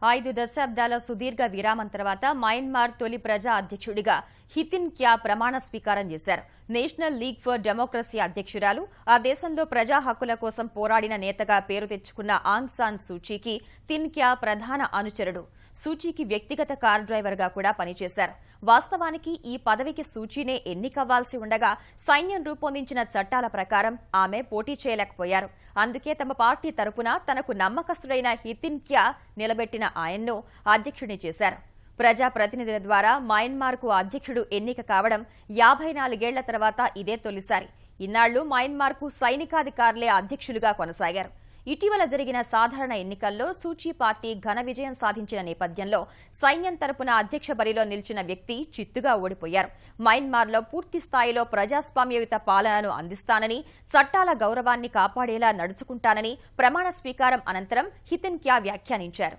5 దశాబ్దాల సుదీర్ఘ విరామం తర్వాత మయన్మార్ తొలి ప్రజా అధ్యక్షుడిగా హితిన్ క్యా ప్రమాణ స్వీకారం చేశారు. నేషనల్ లీగ్ ఫర్ డెమోక్రసీ అధ్యక్షురాలు, ఆ దేశంలో ప్రజా హక్కుల కోసం పోరాడిన నేతగా పేరు తెచ్చుకున్న ఆంగ్ సాన్ సూచీకి తిన్ క్యా ప్రధాన అనుచరుడు. సూచీకి వ్యక్తిగత కార్ డ్రైవర్గా కూడా పనిచేశారు. వాస్తవానికి ఈ పదవికి సూచీనే ఎన్నికవ్వాల్సి ఉండగా సైన్యం రూపొందించిన చట్టాల ప్రకారం ఆమె పోటీ చేయలేకపోయారు. అందుకే తమ పార్టీ తరపున తనకు నమ్మకస్తుడైన హితిన్ క్యా నిలబెట్టిన ఆయన్ను అధ్యక్షుడిని చేశారు. ప్రజాప్రతినిధుల ద్వారా మయన్మార్కు అధ్యక్షుడు ఎన్నిక కావడం 54 ఏళ్ల తర్వాత ఇదే తొలిసారి. ఇన్నాళ్లు మయన్మార్కు సైనికాధికారులే అధ్యక్షులుగా కొనసాగారు. ఇటీవల జరిగిన సాధారణ ఎన్నికల్లో సూచీ పార్టీ ఘన విజయం సాధించిన నేపథ్యంలో సైన్యం తరపున అధ్యక్ష బరిలో నిలిచిన వ్యక్తి చిత్తుగా ఓడిపోయారు. మయన్మార్లో పూర్తి స్థాయిలో ప్రజాస్వామ్యయుత పాలనను అందిస్తానని, చట్టాల గౌరవాన్ని కాపాడేలా నడుచుకుంటానని ప్రమాణ స్వీకారం అనంతరం హితిన్ క్యా వ్యాఖ్యానించారు.